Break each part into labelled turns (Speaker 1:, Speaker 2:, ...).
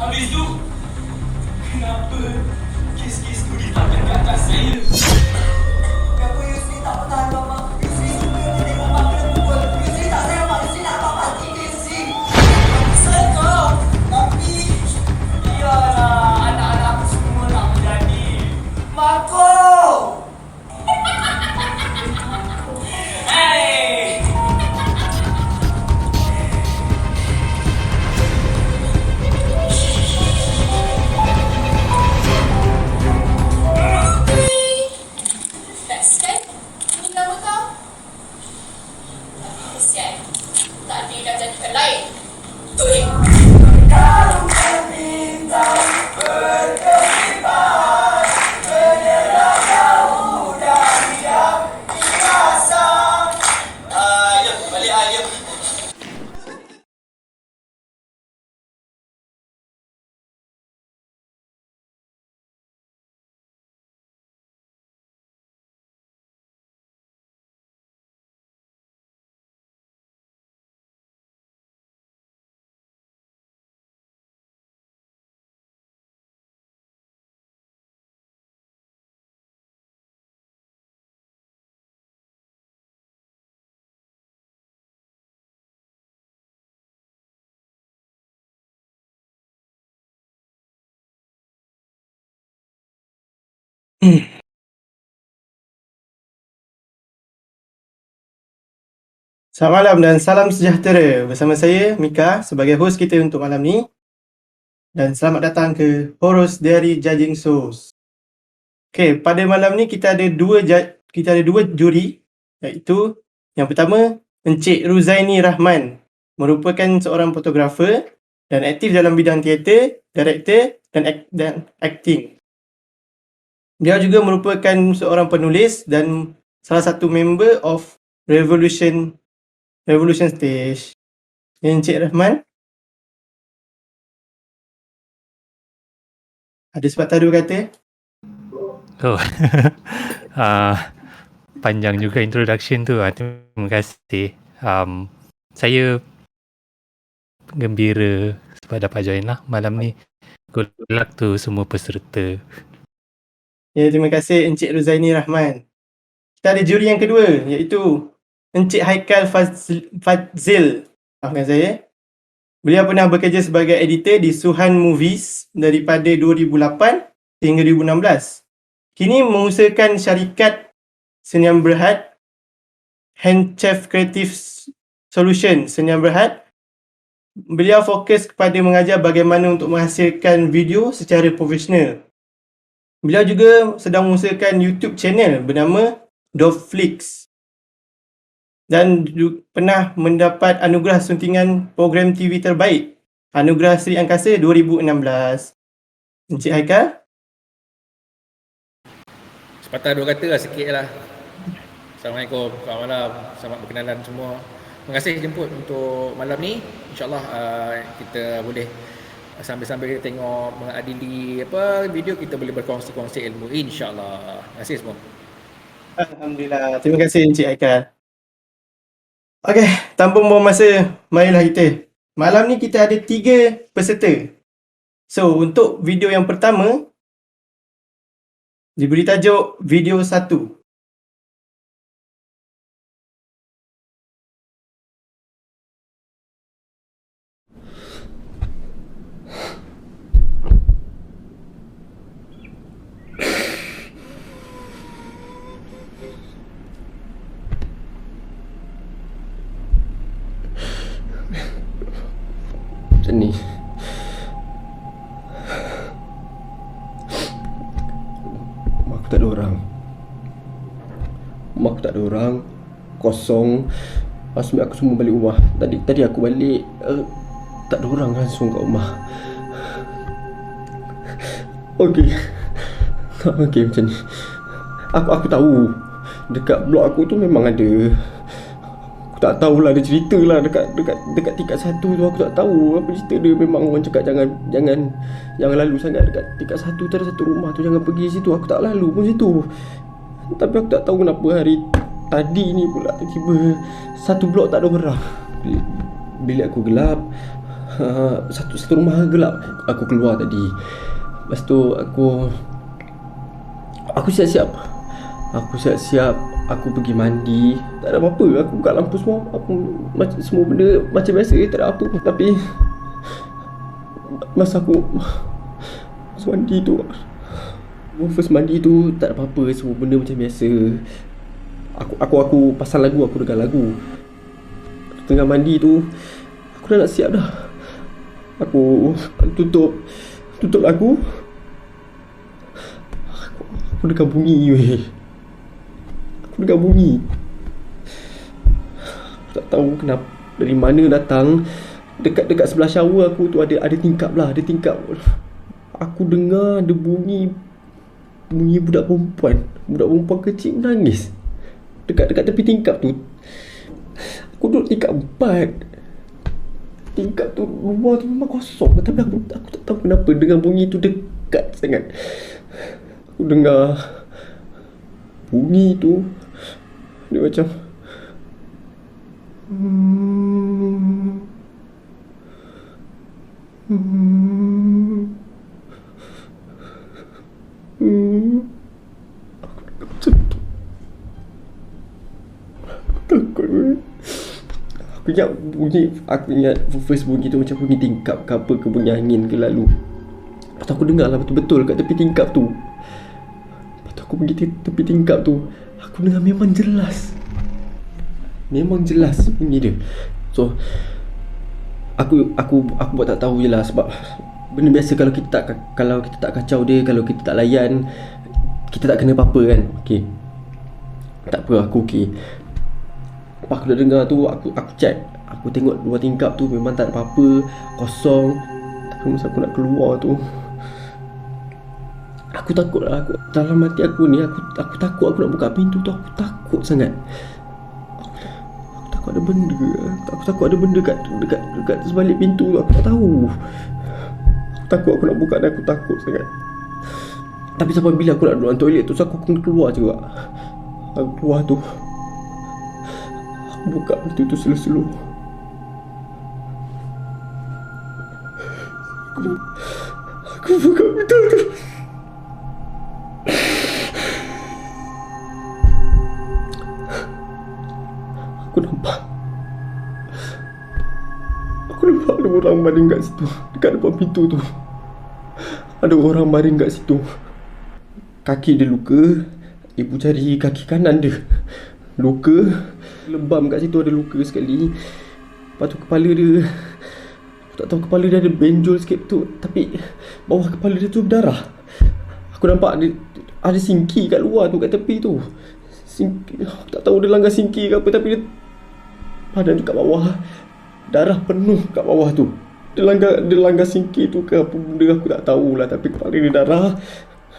Speaker 1: Habis tu, kenapa kes-kes tu ditakkan ke atas saya?
Speaker 2: Kenapa Yusri tak bertahan Mama? Yusri suka dia tengok Mak kena pukul. Yusri tak sayang Mak. Yusri nak Mak mati ke Yusri? Aku sayang kau. Tapi biarlah anak-anak aku semua nak menjadi Marco.
Speaker 1: Hey!
Speaker 3: Best kan? Ini nama kau? Kesian. Tadi dah jadikan lain. Tu dia.
Speaker 2: Kau meminta berkesimpan, menyerah jauh dari yang biasa.
Speaker 1: Ya, balik ya.
Speaker 4: Selamat malam dan salam sejahtera. Bersama saya, Mika, sebagai host kita untuk malam ni. Dan selamat datang ke Horus Diary Judging Shows. Okay, pada malam ni kita ada dua juri, iaitu yang pertama, Encik Ruzaini Rahman, merupakan seorang fotografer dan aktif dalam bidang teater, director dan acting. Dia juga merupakan seorang penulis dan salah satu member of Revolution Stage. Encik Rahman, ada sepatah dua kata?
Speaker 5: Oh, panjang juga introduction tu. Terima kasih. Saya gembira sebab dapat join lah malam ni. Good luck to semua peserta.
Speaker 4: Ya, terima kasih Encik Ruzaini Rahman. Kita ada juri yang kedua, iaitu Encik Haikal Fadzil. Maafkan saya. Beliau pernah bekerja sebagai editor di Suhan Movies daripada 2008 hingga 2016. Kini mengusahakan syarikat Senyum Berhad, Handchef Creative Solution Senyum Berhad. Beliau fokus kepada mengajar bagaimana untuk menghasilkan video secara profesional. Beliau juga sedang mengusahakan YouTube channel bernama Dovflix dan pernah mendapat anugerah suntingan program TV terbaik Anugerah Sri Angkasa 2016. Encik Haikal?
Speaker 6: Sepatah dua kata lah, sikit lah. Assalamualaikum, selamat malam, selamat berkenalan semua. Terima kasih jemput untuk malam ni. InsyaAllah kita boleh sambil-sambil kita tengok mengadili video, kita boleh berkongsi-kongsi ilmu, insyaAllah. Terima kasih semua.
Speaker 4: Alhamdulillah. Terima kasih Encik Haikal. Okey, tanpa membuang masa, marilah kita. Malam ni kita ada 3 peserta. So, untuk video yang pertama, diberi tajuk video 1.
Speaker 7: Macam ni. Mak aku tak ada orang. Mak aku tak ada orang. Kosong. Asmi aku semua balik rumah. Tadi aku balik tak ada orang langsung kat rumah. Okey. Okey macam ni. Aku tahu dekat blok aku tu memang ada. Tak tahulah, ada cerita lah dekat tingkat 1 tu. Aku tak tahu apa cerita dia. Memang orang cakap jangan lalu sangat dekat tingkat 1 tu. Ada satu rumah tu, jangan pergi situ. Aku tak lalu pun situ. Tapi aku tak tahu kenapa hari tadi ni pula tiba satu blok tak ada orang. Bilik aku gelap. Satu rumah gelap. Aku keluar tadi. Lepas tu aku siap-siap. Aku pergi mandi. Tak ada apa-apa. Aku buka lampu semua. Semua benda macam biasa. Tak ada apa. Tapi masa aku mandi tu, first mandi tu tak ada apa-apa. Semua benda macam biasa. Aku pasang lagu. Aku dengar lagu. Tengah mandi tu aku dah nak siap dah. Aku tutup lagu. Aku dengar bunyi weh. Aku dengar bunyi. Aku tak tahu kenapa, dari mana datang. Dekat sebelah shower aku tu ada tingkap lah. Ada tingkap. Aku dengar ada bunyi budak perempuan kecil menangis dekat tepi tingkap tu. Aku duduk tingkap 4. Tingkap tu, luar tu memang kosong. Tapi aku tak tahu kenapa dengan bunyi tu dekat sangat. Aku dengar bunyi tu dia macam Aku ingat first bunyi tu macam bunyi tingkap ke apa ke, bunyi angin ke lalu. Lepas tu aku dengar lah betul-betul kat tepi tingkap tu. Lepas tu aku pergi tepi tingkap tu, aku dengar memang jelas bunyi dia. So aku buat tak tahu je lah. Sebab benda biasa kalau kita tak kacau dia, kalau kita tak layan, kita tak kena apa-apa kan. Okay, tak apa, aku okay. Lepas aku dah dengar tu, aku check. Aku tengok dua tingkap tu memang tak ada apa-apa, kosong. Tapi masa aku nak keluar tu, aku takut lah. Dalam hati aku ni, aku takut. Aku nak buka pintu tu, aku takut sangat. Aku takut ada benda. Aku takut ada benda dekat sebalik pintu. Aku tak tahu. Aku takut aku nak buka dan aku takut sangat. Tapi sampai bila aku nak duduk dalam toilet tu, so aku kena keluar juga. Aku keluar tu, aku buka pintu tu slow-slow. Aku buka pintu tu. Aku nampak ada orang baring kat situ. Dekat depan pintu tu ada orang baring kat situ. Kaki dia luka. Ibu cari kaki kanan dia luka. Lebam kat situ ada luka sekali. Lepas tu kepala dia, aku tak tahu, kepala dia ada benjol sikit tu. Tapi bawah kepala dia tu berdarah. Aku nampak ada singki kat luar tu, kat tepi tu. Aku tak tahu dia langgar singki ke apa. Tapi dia badan tu kat bawah, darah penuh kat bawah tu. Dia langgar singki tu ke apa benda aku tak tahulah. Tapi kepala dia darah.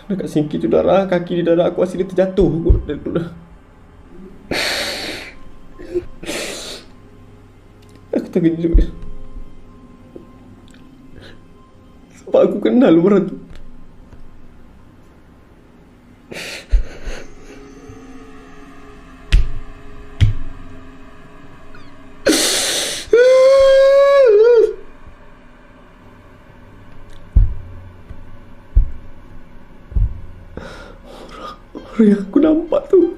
Speaker 7: Dekat singki tu darah, kaki dia darah. Aku rasa dia terjatuh. Aku terkejut sebab aku kenal orang tu. Orang yang aku nampak tu,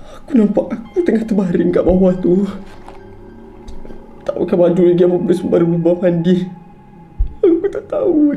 Speaker 7: aku nampak aku tengah terbaring kat bawah tu. Tak pakai baju lagi, apa benda semua baru berubah mandi. Aku tak tahu.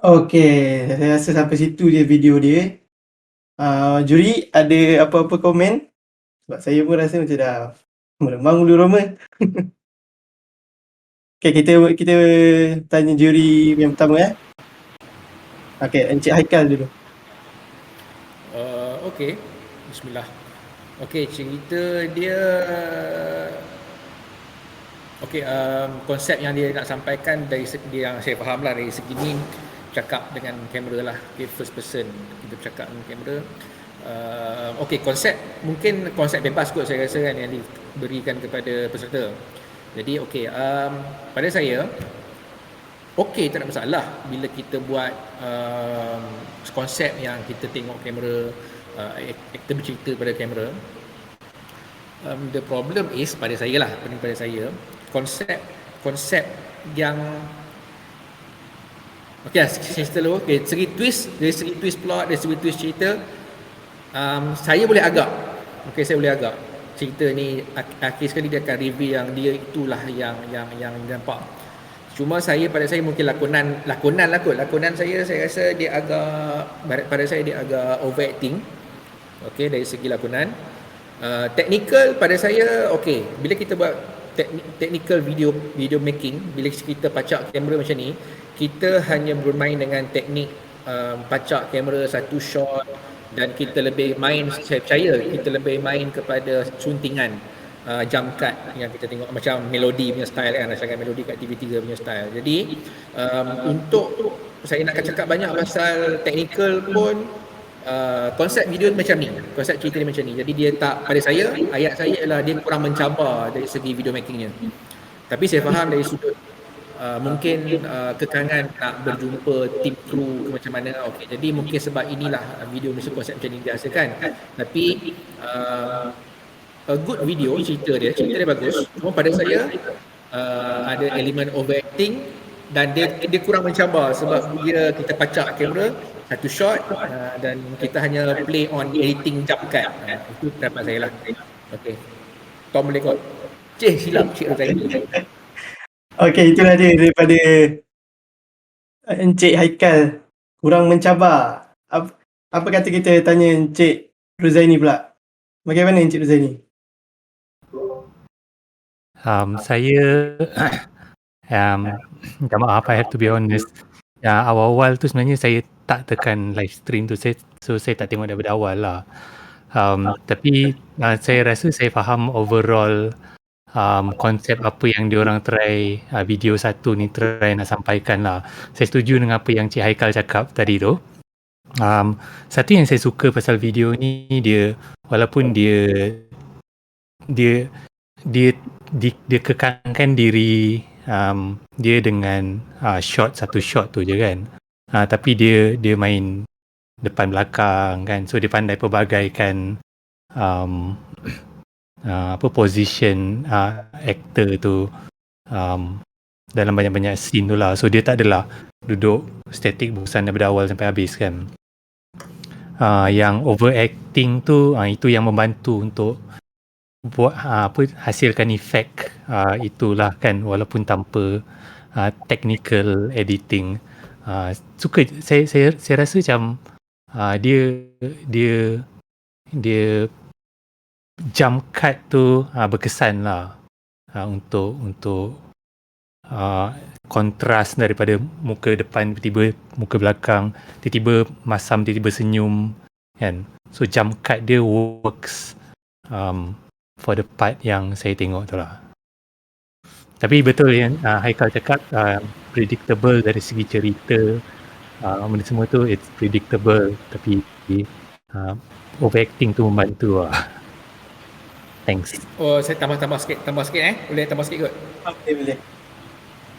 Speaker 4: Okey, saya rasa sampai situ je video dia. Juri ada apa-apa komen? Sebab saya pun rasa macam dah meremang ulu roma. Okey, kita tanya juri yang pertama. Okey, Encik Haikal dulu.
Speaker 6: Okey, bismillah. Okey, cerita dia okey, konsep yang dia nak sampaikan dari segi yang saya faham lah, dari segi ni cakap dengan kamera lah. Okay, first person kita bercakap dengan kamera. Okey, mungkin konsep bebas kot saya rasa kan yang diberikan kepada peserta. Jadi okey, pada saya okey, tak ada masalah bila kita buat konsep yang kita tengok kamera, aktor bercerita pada kamera. The problem is pada saya lah, pada saya konsep yang okey, saya cerita dulu. Okey, dari segi twist plot, dari segi twist cerita, saya boleh agak. Okey, saya boleh agak. Cerita ni akhir sekali dia akan reveal yang dia itulah yang nampak. Cuma pada saya mungkin lakonan saya rasa dia agak, pada saya dia agak overacting. Okey, dari segi lakonan. Technical pada saya okey. Bila kita buat technical video making, bila kita pacak kamera macam ni, kita hanya bermain dengan teknik pacak kamera satu shot, dan kita lebih main, saya percaya kita lebih main kepada suntingan, jump cut yang kita tengok macam Melody punya style kan, macam Melody kat TV3 punya style. Jadi untuk saya nak cakap banyak pasal technical pun, konsep video macam ni, konsep cerita dia macam ni. Jadi dia tak, pada saya, ayat saya ialah dia kurang mencabar dari segi video makingnya. Tapi saya faham dari sudut mungkin kekangan nak berjumpa tim kru ke macam mana. Okey, jadi mungkin sebab inilah video mesti konsep macam ni dihasilkan. Tapi a good video, cerita dia bagus. Cuma pada saya ada elemen overacting dan dia kurang mencabar sebab kita pacak kamera satu shot dan kita hanya play on editing jump cut. Itu pendapat saya lah. Okey, Tom boleh kot. Silap Cik Rozali.
Speaker 4: Okey, itulah dia daripada Encik Haikal. Kurang mencabar. Apa kata kita tanya Encik Ruzaini pula? Bagaimana Encik Ruzaini?
Speaker 5: Saya minta maaf, I have to be honest. Awal-awal tu sebenarnya saya tak tekan live stream tu, so saya tak tengok daripada awal lah. Tapi saya rasa saya faham overall konsep apa yang diorang try, video satu ni try nak sampaikan lah. Saya setuju dengan apa yang Cik Haikal cakap tadi tu. Satu yang saya suka pasal video ni, dia walaupun dia kekangkan diri dia dengan satu shot tu je kan. Tapi dia main depan belakang kan, so dia pandai perbagaikan position actor tu dalam banyak-banyak scene tu lah. So dia tak adalah duduk statik bosan daripada awal sampai habis kan. Yang overacting tu, itu yang membantu untuk buat hasilkan efek itulah kan, walaupun tanpa technical editing. Suka saya rasa macam dia jump cut tu berkesan lah, untuk kontras daripada muka depan tiba-tiba muka belakang, tiba-tiba masam, tiba-tiba senyum kan. So jump cut dia works for the part yang saya tengok tu lah. Tapi betul yang Haikal cakap, predictable dari segi cerita, benda semua tu it's predictable, tapi overacting tu membantu lah. Thanks.
Speaker 6: Saya tambah sikit boleh tambah sikit kot?
Speaker 4: Boleh.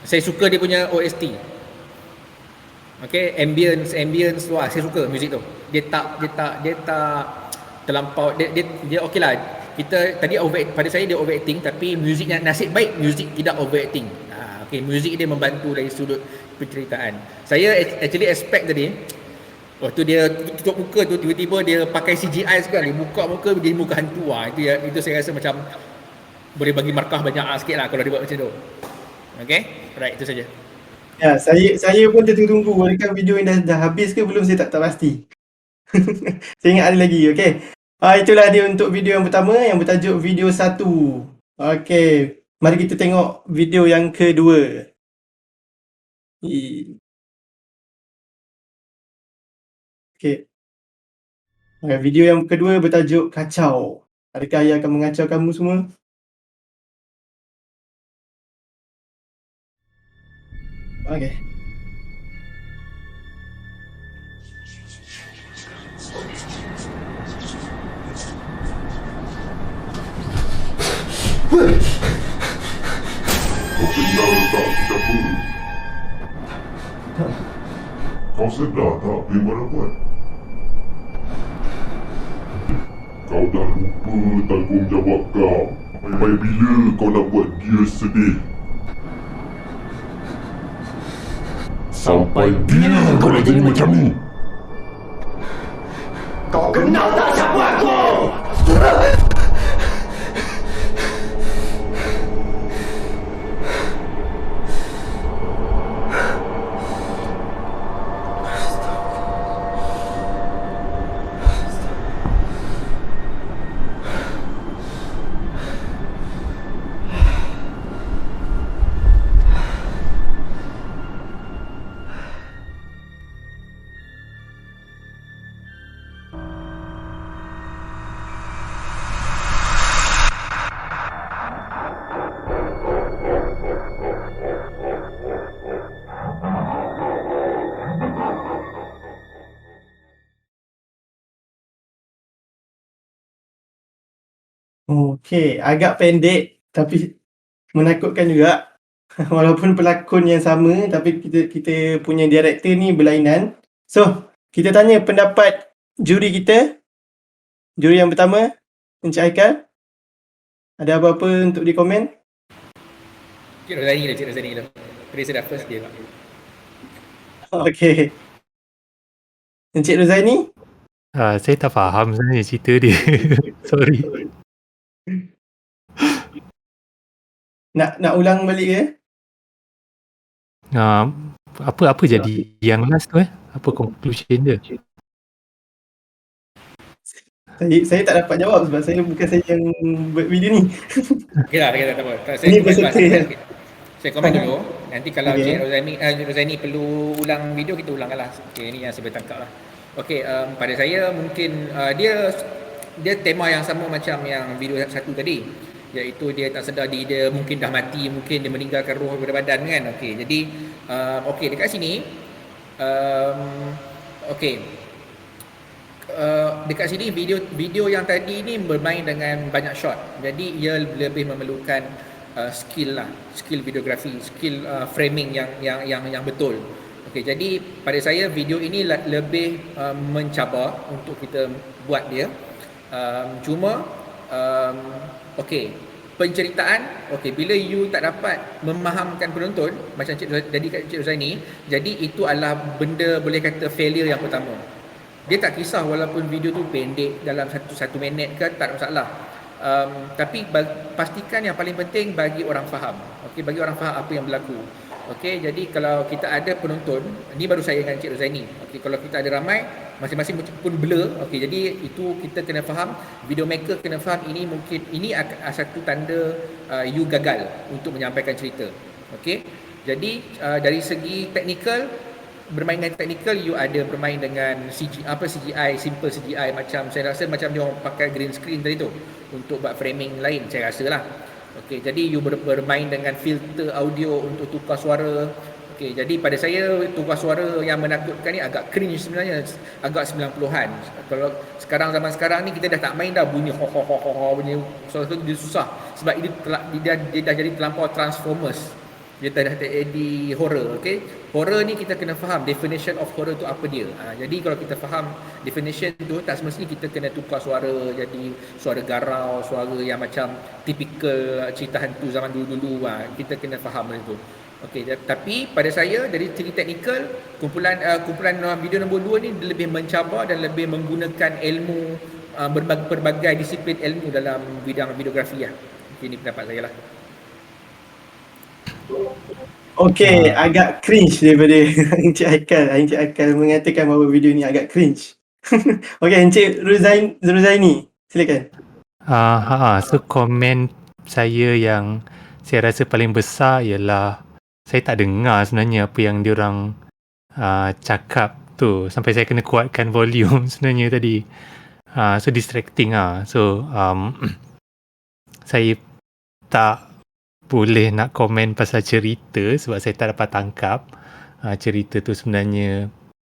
Speaker 6: Saya suka dia punya OST. Okay, ambience tu saya suka muzik tu. Dia tak terlampau, dia okey lah. Kita tadi pada saya dia overacting, tapi muziknya nasib baik muzik tidak overacting. Okay, muzik dia membantu dari sudut penceritaan. Saya actually expect tadi waktu dia tutup muka tu, tiba-tiba dia pakai CGI sekali, buka muka jadi muka hantu. Itu saya rasa macam boleh bagi markah banyak sikit lah kalau dia buat macam tu. Okay, right, itu saja.
Speaker 4: Ya, saya pun tertunggu-tunggu adakah video ni dah habis ke belum, saya tak pasti. Saya ingat ada lagi, okey. Itulah dia untuk video yang pertama yang bertajuk video 1. Okey, mari kita tengok video yang kedua. Okey. Video yang kedua bertajuk kacau. Adakah ia akan mengacau kamu semua? Okey.
Speaker 8: Kau kenal tak siapa? Kau sedar tak apa yang kau dah buat? Kau dah lupa tanggungjawab kau. Sampai bila kau nak buat dia sedih? Sampai bila kau nak jadi macam ni? Kau kenal tak siapa aku? Okey, agak pendek tapi menakutkan juga. Walaupun pelakon yang sama tapi kita punya director ni berlainan. So, kita tanya pendapat juri kita. Juri yang pertama, Encik Haikal. Ada apa-apa untuk dikomen?
Speaker 6: Cik Rozani dah. Tadi saya dah first dia.
Speaker 4: Okey. Encik Rozaini?
Speaker 5: Saya tak faham sebenarnya cerita dia. Sorry.
Speaker 4: Nak ulang balik ke?
Speaker 5: Apa jadi yang last tu Apa conclusion dia?
Speaker 4: Saya tak dapat jawab sebab bukan saya yang buat video ni.
Speaker 6: Okey lah, tak apa.
Speaker 4: Ini peserta.
Speaker 6: Saya komen dulu. Nanti kalau
Speaker 4: Okey.
Speaker 6: Cik Rozani perlu ulang video, kita ulangkan lah. Okey, ini yang saya boleh tangkap lah. Okey, pada saya mungkin dia tema yang sama macam yang video satu tadi, iaitu dia tak sedar diri dia mungkin dah mati, mungkin dia meninggalkan roh daripada badan kan. Okey, jadi dekat sini dekat sini video yang tadi ni bermain dengan banyak shot. Jadi ia lebih memerlukan skill videografi, skill framing yang betul. Okey, jadi pada saya video ini lebih mencabar untuk kita buat dia. Cuma penceritaan, bila you tak dapat memahamkan penonton macam Cik Rozaini, jadi itu adalah benda boleh kata failure yang pertama. Dia tak kisah walaupun video tu pendek dalam satu minit ke, tak ada masalah. Tapi pastikan yang paling penting bagi orang faham. Bagi orang faham apa yang berlaku. Jadi kalau kita ada penonton, ni baru saya dengan Cik Rozaini. Kalau kita ada ramai, masing-masing pun blur. Jadi itu kita kena faham, video maker kena faham ini satu tanda you gagal untuk menyampaikan cerita. Jadi dari segi teknikal, bermain dengan teknikal, you ada bermain dengan CGI, simple CGI, macam saya rasa macam dia orang pakai green screen tadi tu untuk buat framing lain, saya rasa lah. Jadi you bermain dengan filter audio untuk tukar suara. Jadi pada saya tukar suara yang menakutkan ni agak cringe sebenarnya, agak 90-an. Kalau zaman sekarang ni kita dah tak main dah bunyi bunyi suara tu, dia susah sebab dia dah jadi terlampau Transformers. Dia dah jadi horror. Horror ni kita kena faham definition of horror tu apa dia. Jadi kalau kita faham definition tu, tak semestinya kita kena tukar suara jadi suara garau, suara yang macam typical cerita hantu zaman dulu-dulu. Kita kena faham benda tu. Tapi pada saya dari segi teknikal, kumpulan video nombor 2 ni lebih mencabar dan lebih menggunakan ilmu, berbagai disiplin ilmu dalam bidang videografi lah. Ini pendapat saya lah.
Speaker 8: Okay, agak cringe daripada Encik Haikal. Encik Haikal mengatakan bahawa video ni agak cringe. Okay, Encik Ruzaini, silakan.
Speaker 5: So komen saya yang saya rasa paling besar ialah saya tak dengar sebenarnya apa yang diorang cakap tu, sampai saya kena kuatkan volume sebenarnya tadi. So distracting So saya tak boleh nak komen pasal cerita sebab saya tak dapat tangkap cerita tu sebenarnya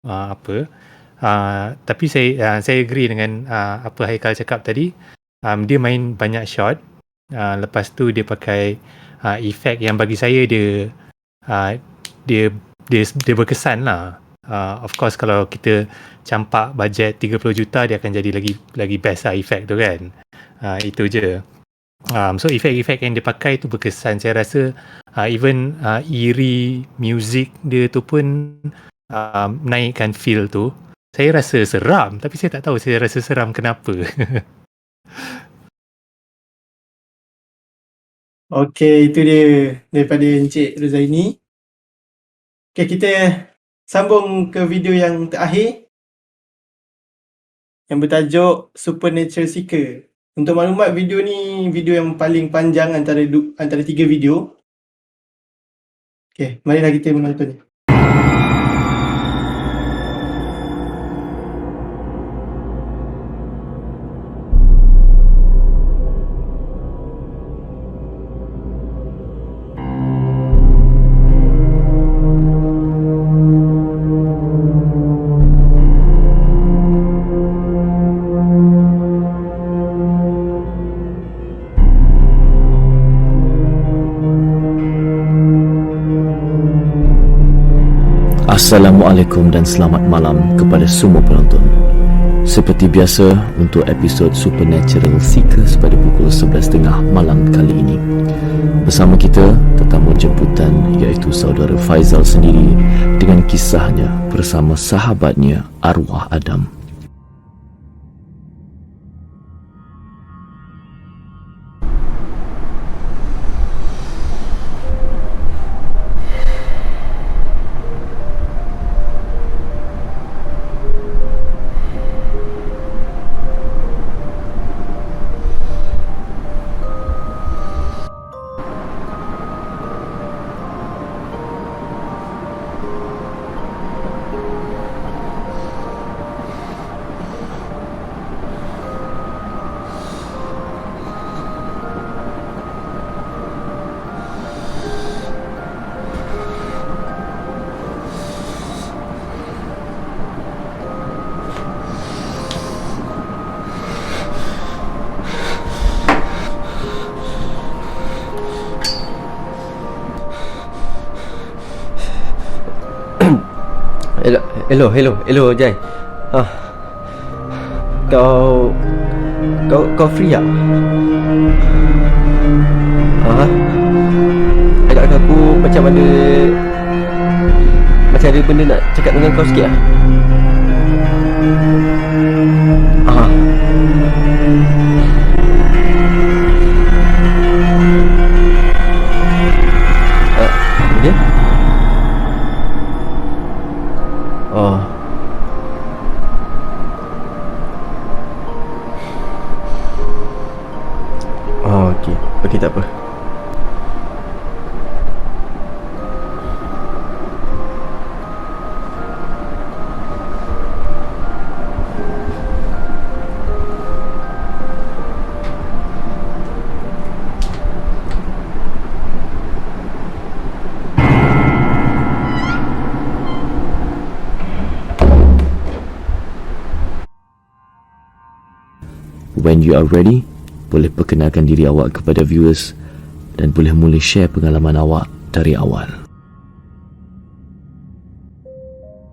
Speaker 5: apa. Tapi saya agree dengan apa Haikal cakap tadi. Dia main banyak shot. Lepas tu dia pakai efek yang bagi saya dia berkesan lah. Of course kalau kita campak bajet 30 juta dia akan jadi lagi best lah efek tu kan. Itu je. So efek-efek yang dia pakai tu berkesan. Saya rasa even eerie music dia tu pun naikkan feel tu. Saya rasa seram, tapi saya tak tahu saya rasa seram kenapa.
Speaker 8: Okay, itu dia daripada Encik Ruzaini. Okay, kita sambung ke video yang terakhir yang bertajuk Supernatural Seeker. Untuk maklumat, video ni video yang paling panjang antara 3 video. Okay, marilah kita menonton.
Speaker 9: Assalamualaikum dan selamat malam kepada semua penonton. Seperti biasa, untuk episod Supernatural Seekers pada pukul 11.30 malam kali ini, bersama kita tetamu jemputan iaitu saudara Faizal sendiri dengan kisahnya bersama sahabatnya arwah Adam.
Speaker 7: Hello Jai. Kau free tak? Agak aku macam ada benda nak cakap dengan kau sikit lah. Dia? Okey, tak apa. When you are ready, boleh perkenalkan diri awak kepada viewers dan boleh mula share pengalaman awak dari awal.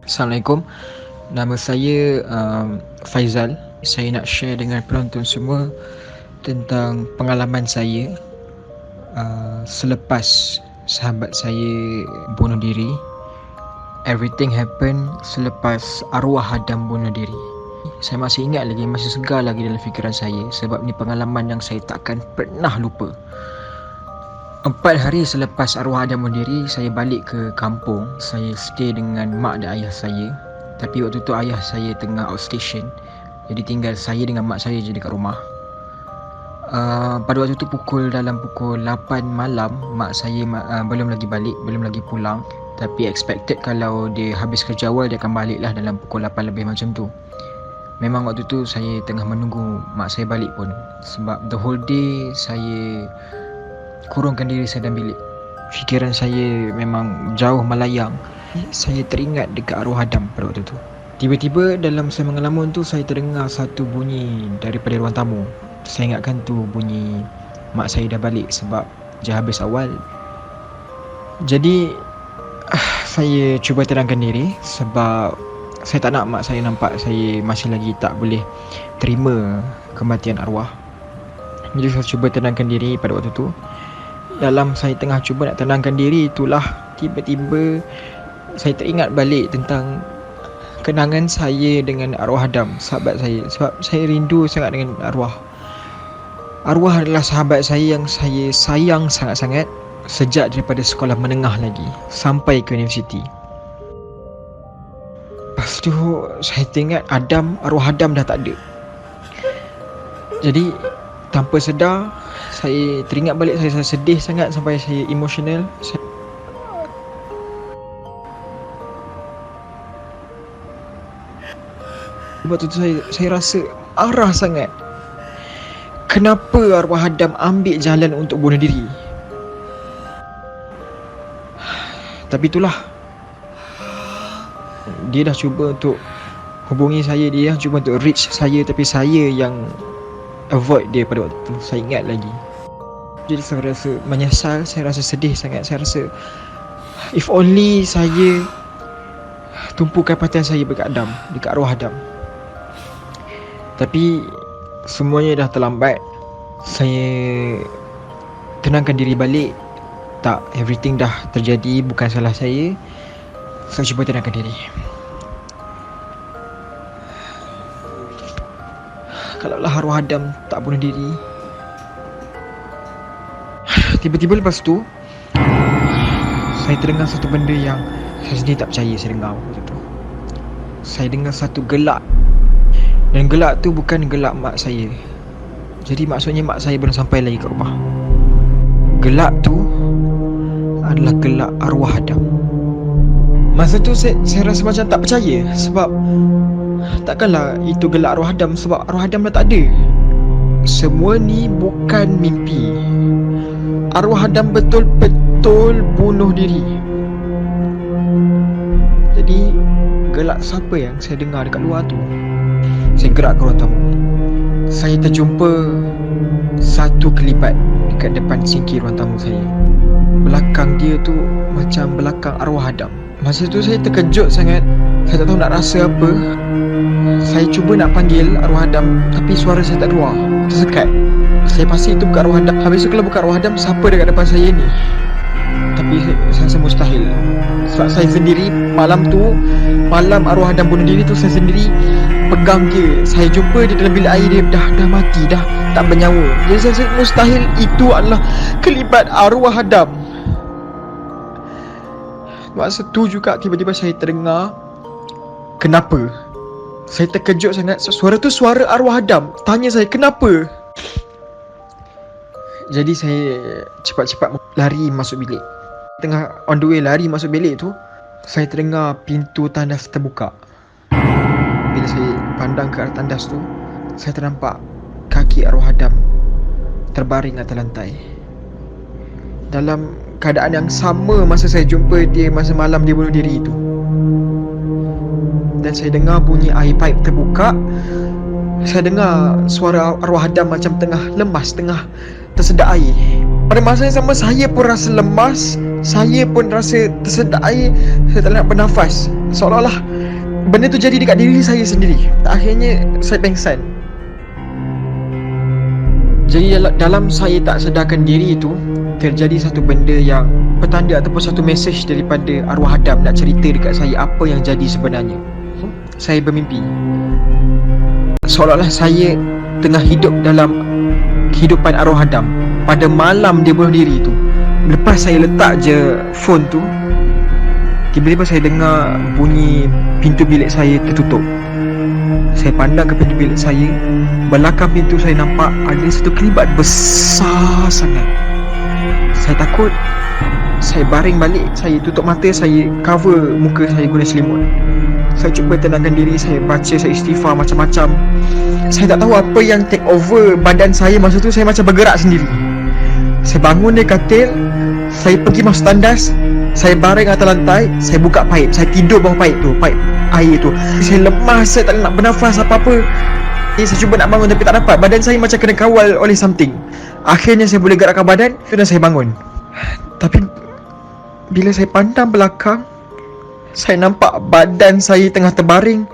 Speaker 10: Assalamualaikum. Nama saya Faizal. Saya nak share dengan penonton semua tentang pengalaman saya selepas sahabat saya bunuh diri. Everything happened selepas arwah Adam bunuh diri. Saya masih ingat lagi, masih segar lagi dalam fikiran saya sebab ni pengalaman yang saya takkan pernah lupa. 4 hari selepas arwah Adam bunuh diri, saya balik ke kampung. Saya stay dengan mak dan ayah saya. Tapi waktu tu ayah saya tengah outstation, jadi tinggal saya dengan mak saya je dekat rumah. Pada waktu tu dalam pukul 8 malam, mak saya belum lagi balik, belum lagi pulang. Tapi expected kalau dia habis kerja awal, dia akan balik lah dalam pukul 8 lebih macam tu. Memang waktu tu saya tengah menunggu mak saya balik pun. Sebab the whole day saya kurungkan diri saya dalam bilik. Fikiran saya memang jauh melayang. Saya teringat dekat arwah Adam pada waktu tu. Tiba-tiba dalam saya mengelamun tu, saya terdengar satu bunyi daripada ruang tamu. Saya ingatkan tu bunyi mak saya dah balik sebab dia habis awal. Jadi saya cuba tenangkan diri sebab saya tak nak mak saya nampak saya masih lagi tak boleh terima kematian arwah. Jadi saya cuba tenangkan diri pada waktu tu. Dalam saya tengah cuba nak tenangkan diri, itulah tiba-tiba saya teringat balik tentang kenangan saya dengan arwah Adam, sahabat saya. Sebab saya rindu sangat dengan arwah. Arwah adalah sahabat saya yang saya sayang sangat-sangat sejak daripada sekolah menengah lagi sampai ke universiti. Lepas tu saya teringat arwah Adam dah tak ada. Jadi tanpa sedar saya teringat balik, saya sedih sangat sampai saya emosional. Waktu tu saya rasa marah sangat. Kenapa arwah Adam ambil jalan untuk bunuh diri? Tapi itulah, dia dah cuba untuk hubungi saya, dia dah cuba untuk reach saya, tapi saya yang avoid dia pada waktu tu. Saya ingat lagi. Jadi saya rasa menyesal, saya rasa sedih sangat. Saya rasa if only saya tumpukan perhatian saya dekat Adam, dekat arwah Adam. Tapi semuanya dah terlambat. Saya tenangkan diri balik. Tak, everything dah terjadi, bukan salah saya. Saya cuba tenangkan diri. Kalaulah arwah Adam tak bunuh diri. Tiba-tiba lepas tu saya terdengar satu benda yang saya sendiri tak percaya saya dengar waktu tu. Saya dengar satu gelak. Dan gelak tu bukan gelak mak saya. Jadi maksudnya mak saya belum sampai lagi ke rumah. Gelak tu adalah gelak arwah Adam. Masa tu saya rasa macam tak percaya. Sebab takkanlah itu gelak arwah Adam, sebab arwah Adam dah tak ada. Semua ni bukan mimpi. Arwah Adam betul-betul bunuh diri. Jadi gelak siapa yang saya dengar dekat luar tu? Saya gerak ke ruang tamu. Saya terjumpa satu kelibat dekat depan singkir ruang tamu saya. Belakang dia tu macam belakang arwah Adam. Masa tu saya terkejut sangat. Saya tak tahu nak rasa apa. Saya cuba nak panggil arwah Adam, tapi suara saya tak keluar, tersekat. Saya pasti itu bukan arwah Adam. Habis tu kalau bukan arwah Adam, siapa dekat depan saya ni? Tapi saya rasa mustahil. Sebab saya sendiri malam arwah Adam bunuh diri tu, saya sendiri pegang dia. Saya jumpa dia dalam bilik air, dia dah mati, dah tak bernyawa. Jadi saya rasa mustahil itu adalah kelibat arwah Adam. Masa tu juga tiba-tiba saya terdengar, kenapa? Saya terkejut sangat. Suara tu suara arwah Adam. Tanya saya, kenapa? Jadi saya cepat-cepat lari masuk bilik. Tengah on the way lari masuk bilik tu, saya terdengar pintu tandas terbuka. Bila saya pandang ke arah tandas tu, saya ternampak kaki arwah Adam terbaring atas lantai. Dalam keadaan yang sama masa saya jumpa dia masa malam dia bunuh diri itu. Dan saya dengar bunyi air pipe terbuka. Saya dengar suara arwah Adam macam tengah lemas, tengah tersedak air. Pada masa yang sama saya pun rasa lemas, saya pun rasa tersedak air. Saya tak nak bernafas. Seolah-olah benda tu jadi dekat diri saya sendiri. Akhirnya saya pengsan. Jadi dalam saya tak sedarkan diri itu, terjadi satu benda yang petanda ataupun satu mesej daripada arwah Adam nak cerita dekat saya apa yang jadi sebenarnya. Saya bermimpi seolah-olah saya tengah hidup dalam kehidupan arwah Adam pada malam dia bunuh diri tu. Lepas saya letak je phone tu, tiba-tiba saya dengar bunyi pintu bilik saya tertutup. Saya pandang ke pintu bilik saya. Belakang pintu saya nampak ada satu kelibat besar sangat. Saya takut. Saya baring balik. Saya tutup mata. Saya cover muka saya guna selimut. Saya cuba tenangkan diri. Saya baca, saya istighfar macam-macam. Saya tak tahu apa yang take over badan saya. Masa tu saya macam bergerak sendiri. Saya bangun dari katil. Saya pergi masuk tandas. Saya baring atas lantai. Saya buka paip. Saya tidur bawah paip tu, paip air tu. Saya lemas. Saya tak nak bernafas apa-apa. Saya cuba nak bangun tapi tak dapat. Badan saya macam kena kawal oleh something. Akhirnya saya boleh gerakkan badan dan saya bangun. Tapi bila saya pandang belakang, saya nampak badan saya tengah terbaring,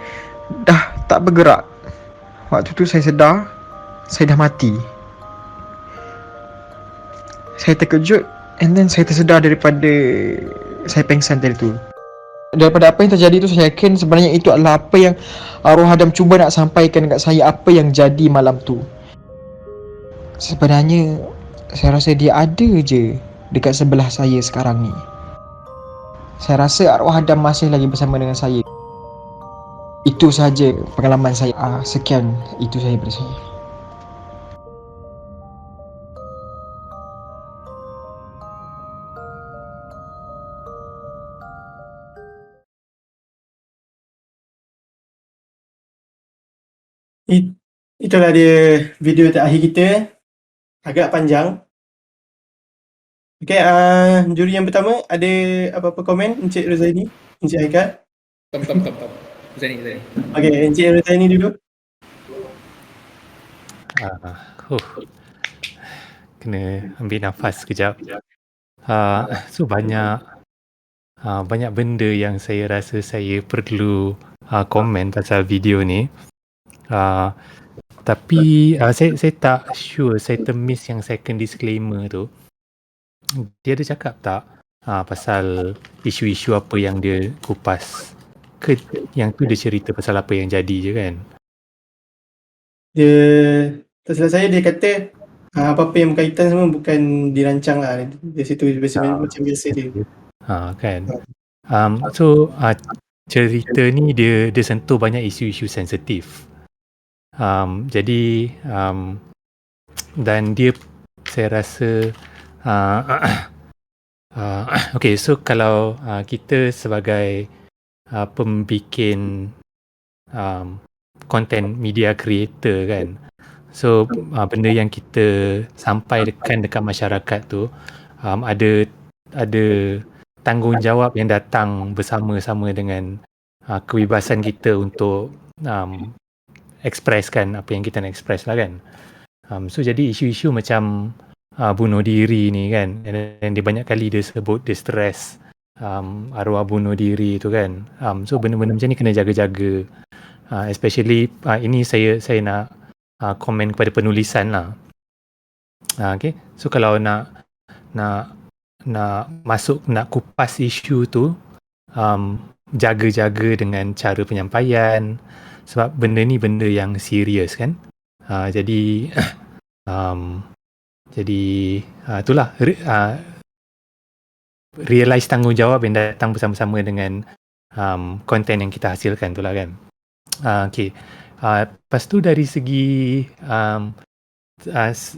Speaker 10: dah tak bergerak. Waktu tu saya sedar, saya dah mati. Saya terkejut and then saya tersedar daripada saya pengsan tadi tu. Daripada apa yang terjadi tu, saya yakin sebenarnya itu adalah apa yang arwah Adam cuba nak sampaikan dekat saya, apa yang jadi malam tu. Sebenarnya saya rasa dia ada je dekat sebelah saya sekarang ni. Saya rasa arwah Adam masih lagi bersama dengan saya. Itu sahaja pengalaman saya. Sekian, itu saja daripada saya.
Speaker 8: Itulah dia video terakhir kita. Agak panjang. Okay, juri yang pertama, ada apa-apa komen Encik Rozaini, Encik Haikal?
Speaker 6: Tom. Zaini.
Speaker 8: Okay, Encik Rozaini dulu.
Speaker 5: Kena ambil nafas sekejap. So banyak benda yang saya rasa saya perlu komen pasal video ni. Tapi saya tak sure saya termiss yang second disclaimer tu. Dia ada cakap tak pasal isu-isu apa yang dia kupas? Ke yang tu dia cerita pasal apa yang jadi je kan?
Speaker 8: Dia, tak salah saya, dia kata apa-apa yang berkaitan semua bukan dirancang lah. Di situ macam biasa dia.
Speaker 5: Kan? So cerita ni dia sentuh banyak isu-isu sensitif. Jadi dan dia, saya rasa okay, so kalau kita sebagai pembikin content media creator kan, so benda yang kita sampaikan dekat masyarakat tu ada tanggungjawab yang datang bersama-sama dengan kebebasan kita untuk expresskan apa yang kita nak express lah kan. So jadi isu-isu macam bunuh diri ni kan, dan dia banyak kali dia sebut dia stress arwah bunuh diri tu kan. So benda-benda macam ni kena jaga-jaga, especially ini saya nak komen kepada penulisan lah. Okay, so kalau nak masuk, nak kupas isu tu, jaga-jaga dengan cara penyampaian, sebab benda ni benda yang serius kan. Jadi itulah realize tanggungjawab yang datang bersama-sama dengan konten yang kita hasilkan tu lah kan. Okay. Lepas tu dari segi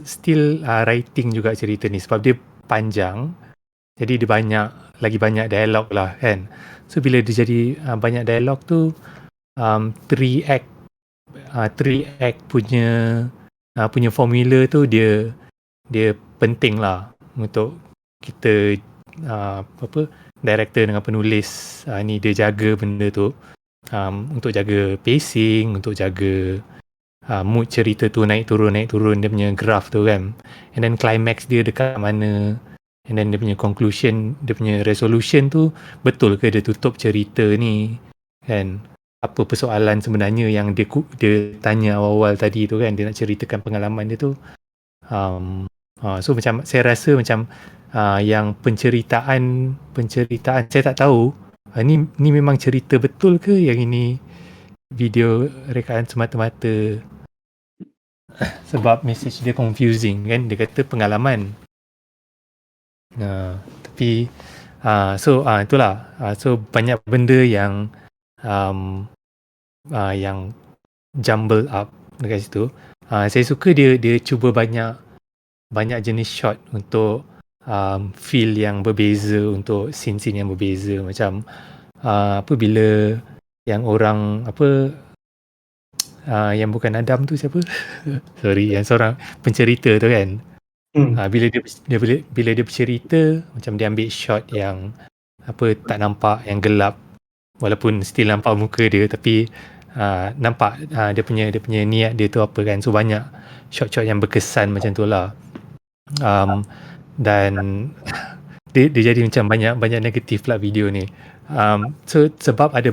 Speaker 5: still writing juga cerita ni, sebab dia panjang, jadi dia lagi banyak dialog lah kan. So bila dia jadi banyak dialog tu, 3 act punya formula tu dia penting lah untuk kita director dengan penulis ni dia jaga benda tu, untuk jaga pacing, untuk jaga mood cerita tu naik turun dia punya graph tu kan, and then climax dia dekat mana, and then dia punya conclusion, dia punya resolution tu betul ke dia tutup cerita ni kan. Apa persoalan sebenarnya yang dia tanya awal-awal tadi tu kan, dia nak ceritakan pengalaman dia tu. So macam saya rasa macam yang penceritaan saya tak tahu ni memang cerita betul ke, yang ini video rekaan semata-mata sebab message dia confusing kan. Dia kata pengalaman, Tapi itulah. So banyak benda yang yang jumble up dekat situ. Saya suka dia cuba banyak jenis shot untuk feel yang berbeza, untuk scene-scene yang berbeza. Macam bila yang orang yang bukan Adam tu siapa? Sorry, yang seorang pencerita tu kan. Bila dia bercerita, macam dia ambil shot yang tak nampak, yang gelap, walaupun still nampak muka dia, tapi nampak dia punya niat dia tu apa kan. So banyak shot-shot yang berkesan macam tu lah. Dan dia jadi macam banyak negatif lah video ni. So sebab ada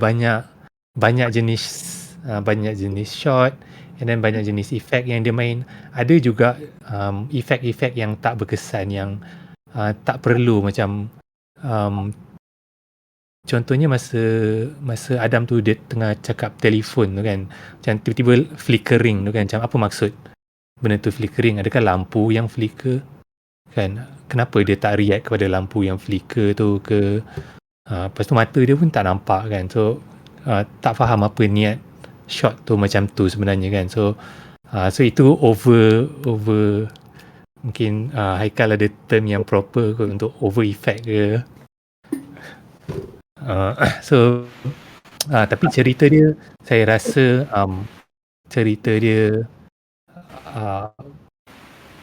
Speaker 5: banyak jenis shot, and then banyak jenis efek yang dia main. Ada juga efek-efek yang tak berkesan, yang tak perlu. Macam contohnya masa Adam tu dia tengah cakap telefon tu kan, macam tiba-tiba flickering tu kan. Macam apa maksud benda tu flickering? Adakah lampu yang flicker kan? Kenapa dia tak react kepada lampu yang flicker tu ke? Lepas tu mata dia pun tak nampak kan. So tak faham apa niat shot tu macam tu sebenarnya kan. So itu over mungkin Haikal ada term yang proper kot untuk over effect ke. Tapi cerita dia, saya rasa cerita dia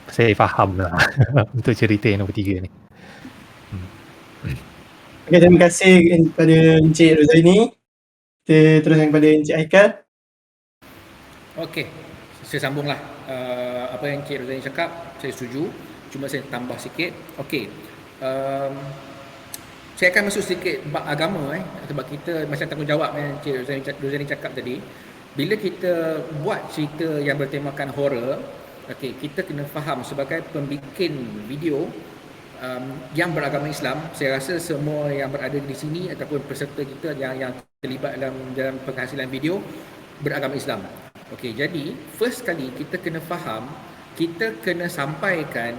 Speaker 5: saya faham lah untuk cerita yang nombor 3 ni.
Speaker 8: Okay, terima kasih kepada Encik Rozaini. Kita teruskan kepada Encik Haikal.
Speaker 6: Okey, saya sambunglah apa yang Encik Rozaini cakap. Saya setuju, cuma saya tambah sikit. Okey, saya akan masuk sedikit bab agama sebab kita macam tanggungjawab yang Encik Rozaini cakap tadi. Bila kita buat cerita yang bertemakan horror, okey, kita kena faham sebagai pembikin video yang beragama Islam. Saya rasa semua yang berada di sini ataupun peserta kita yang terlibat dalam penghasilan video beragama Islam. Okey, jadi first kali kita kena faham, kita kena sampaikan,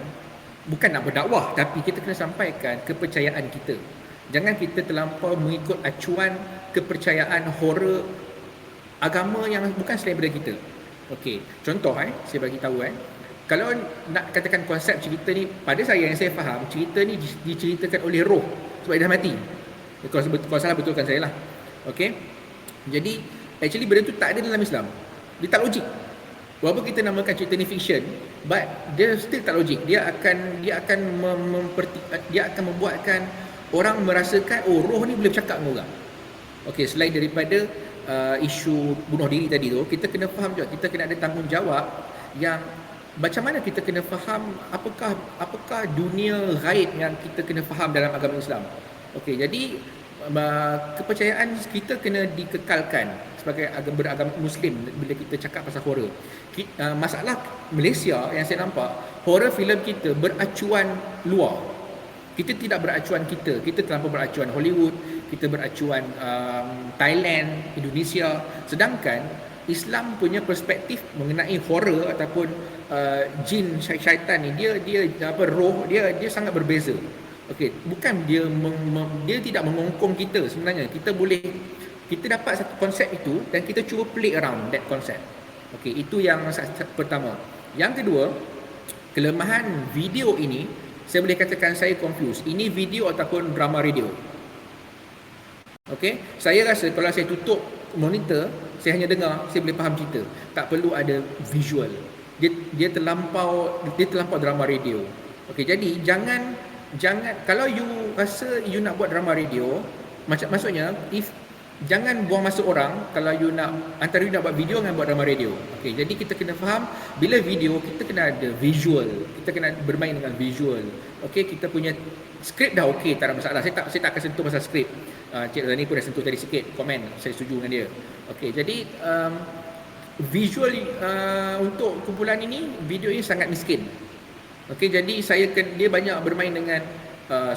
Speaker 6: bukan nak berdakwah, tapi kita kena sampaikan kepercayaan kita. Jangan kita terlampau mengikut acuan kepercayaan horror agama yang bukan selain daripada kita. Okey, contoh saya bagi tahu kalau nak katakan konsep cerita ni, pada saya yang saya faham, cerita ni diceritakan oleh roh sebab dia dah mati. Kalau salah betulkan saya lah. Okey. Jadi actually benda tu tak ada dalam Islam. Dia tak logik. Walaupun kita namakan cerita ni fiction, but dia still tak logik. Dia akan membuatkan orang merasakan roh ni boleh bercakap dengan orang. Okey, selain daripada isu bunuh diri tadi tu, kita kena faham juga, kita kena ada tanggungjawab yang macam mana kita kena faham apakah dunia ghaib yang kita kena faham dalam agama Islam. Okey, jadi kepercayaan kita kena dikekalkan sebagai beragama Muslim bila kita cakap pasal horror. Masalah Malaysia yang saya nampak, horror filem kita beracuan luar. Kita tidak beracuan kita terlampau beracuan Hollywood, kita beracuan Thailand, Indonesia. Sedangkan Islam punya perspektif mengenai horror ataupun jin syaitan ni, dia roh dia sangat berbeza. Okey, bukan dia tidak mengongkong kita sebenarnya. Kita dapat satu konsep itu dan kita cuba play around that concept. Okey, itu yang pertama. Yang kedua, kelemahan video ini, saya boleh katakan saya confused. Ini video ataupun drama radio. Okey, saya rasa kalau saya tutup monitor, saya hanya dengar, saya boleh faham cerita. Tak perlu ada visual. Dia terlampau drama radio. Okey, jadi jangan kalau you rasa you nak buat drama radio, maksudnya jangan buang masa orang. Kalau you nak, antara you nak buat video dengan buat drama radio. Okey, jadi kita kena faham, bila video kita kena ada visual. Kita kena bermain dengan visual. Okey, kita punya skrip dah okey, tak ada masalah. Saya tak akan sentuh pasal skrip. Cik Razani pun dah sentuh tadi sikit, komen, saya setuju dengan dia. Okey, jadi visual untuk kumpulan ini, video ini sangat miskin. Okey, jadi dia banyak bermain dengan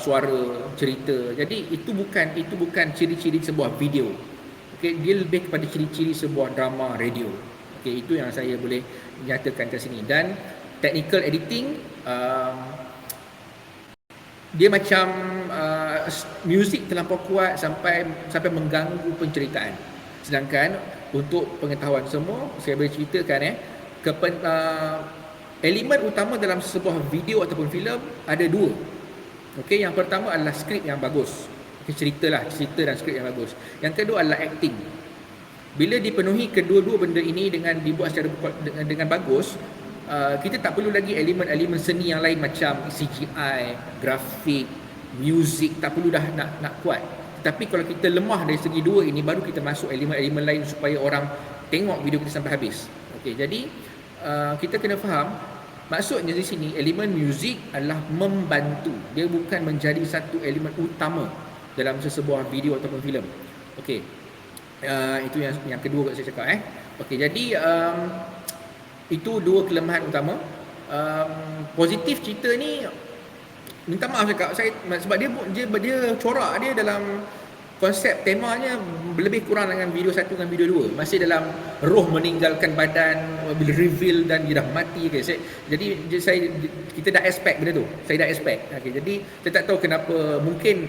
Speaker 6: suara, cerita. Jadi itu bukan ciri-ciri sebuah video. Okey, dia lebih kepada ciri-ciri sebuah drama radio. Okey, itu yang saya boleh nyatakan ke sini. Dan technical editing, dia macam muzik terlampau kuat sampai mengganggu penceritaan. Sedangkan untuk pengetahuan semua, saya boleh ceritakan elemen utama dalam sebuah video ataupun filem ada dua. Okey, yang pertama adalah skrip yang bagus. Okay, cerita dan skrip yang bagus. Yang kedua adalah acting. Bila dipenuhi kedua-dua benda ini dengan dibuat secara dengan bagus, kita tak perlu lagi elemen-elemen seni yang lain macam CGI, grafik, muzik, tak perlu dah nak kuat. Tapi kalau kita lemah dari segi dua ini, baru kita masuk elemen-elemen lain supaya orang tengok video kita sampai habis. Okey, jadi kita kena faham, maksudnya di sini elemen muzik adalah membantu. Dia bukan menjadi satu elemen utama dalam sesebuah video ataupun filem. Okey. Itu yang kedua saya cakap Okey, jadi itu dua kelemahan utama. Positif cerita ni, minta maaf cakap saya, sebab dia corak dia dalam konsep temanya lebih kurang dengan video 1 dengan video 2. Masih dalam roh meninggalkan badan bila reveal dan dia dah mati. Jadi kita dah expect benda tu. Saya dah expect. Jadi saya tak tahu kenapa, mungkin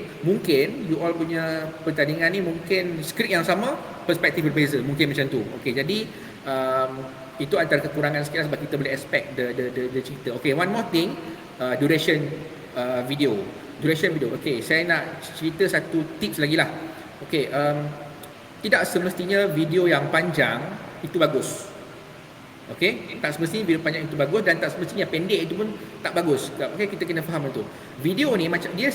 Speaker 6: you all punya pertandingan ni mungkin skrip yang sama, perspektif berbeza, mungkin macam tu. Jadi itu antara kekurangan sikit sebab kita boleh expect the cerita. One more thing, duration video. Saya nak cerita satu tips lagi lah. Tidak semestinya video yang panjang itu bagus. Tak semestinya video panjang itu bagus, dan tak semestinya pendek itu pun tak bagus. Kita kena faham itu. Video ni macam dia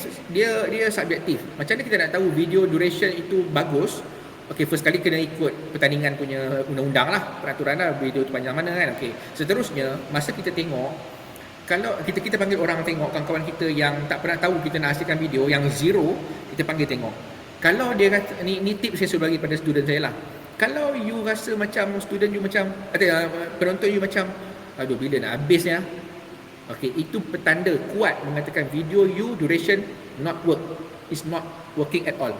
Speaker 6: subjektif. Macam mana kita nak tahu video duration itu bagus? First kali kena ikut pertandingan punya undang-undang lah, peraturan lah, video tu panjang mana kan. Seterusnya, masa kita tengok, kalau kita panggil orang tengok, kawan-kawan kita yang tak pernah tahu kita nak hasilkan video, yang zero, kita panggil tengok. Kalau dia kata, ni tips saya suruh bagi pada student saya lah. Kalau you rasa macam student you macam, penonton you macam, aduh bila nak habis ya, itu petanda kuat mengatakan video you duration not work, is not working at all.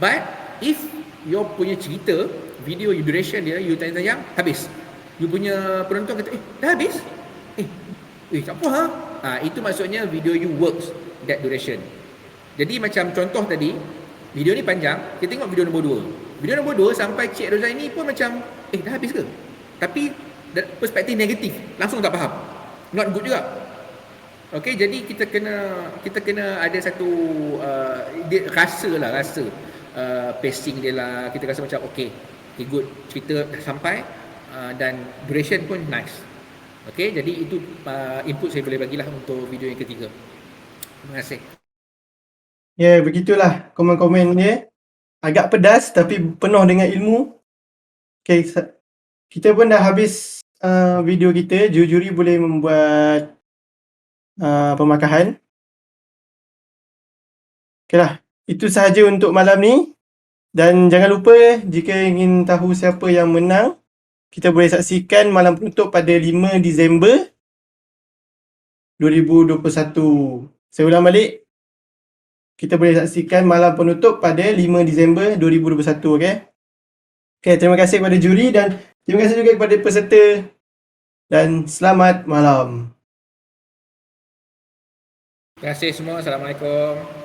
Speaker 6: But if you punya cerita, video you duration dia, you tayang habis, you punya penonton kata, dah habis? Tak apa itu maksudnya video you works that duration. Jadi macam contoh tadi, video ni panjang, kita tengok video nombor 2. Video nombor 2 sampai Cik Rozaini pun macam, dah habis ke? Tapi perspektif negatif, langsung tak faham. Not good juga. Jadi kita kena ada satu rasa pacing dia lah. Kita rasa macam good, cerita dah sampai dan duration pun nice. Jadi itu input saya boleh bagilah untuk video yang ketiga. Terima kasih.
Speaker 8: Begitulah komen-komen dia. Agak pedas tapi penuh dengan ilmu. Kita pun dah habis video kita. Juri boleh membuat pemakahan. Itu sahaja untuk malam ni. Dan jangan lupa, jika ingin tahu siapa yang menang, kita boleh saksikan malam penutup pada 5 Disember 2021. Saya ulang balik. Kita boleh saksikan malam penutup pada 5 Disember 2021. Terima kasih kepada juri dan terima kasih juga kepada peserta. Dan selamat malam.
Speaker 6: Terima kasih semua. Assalamualaikum.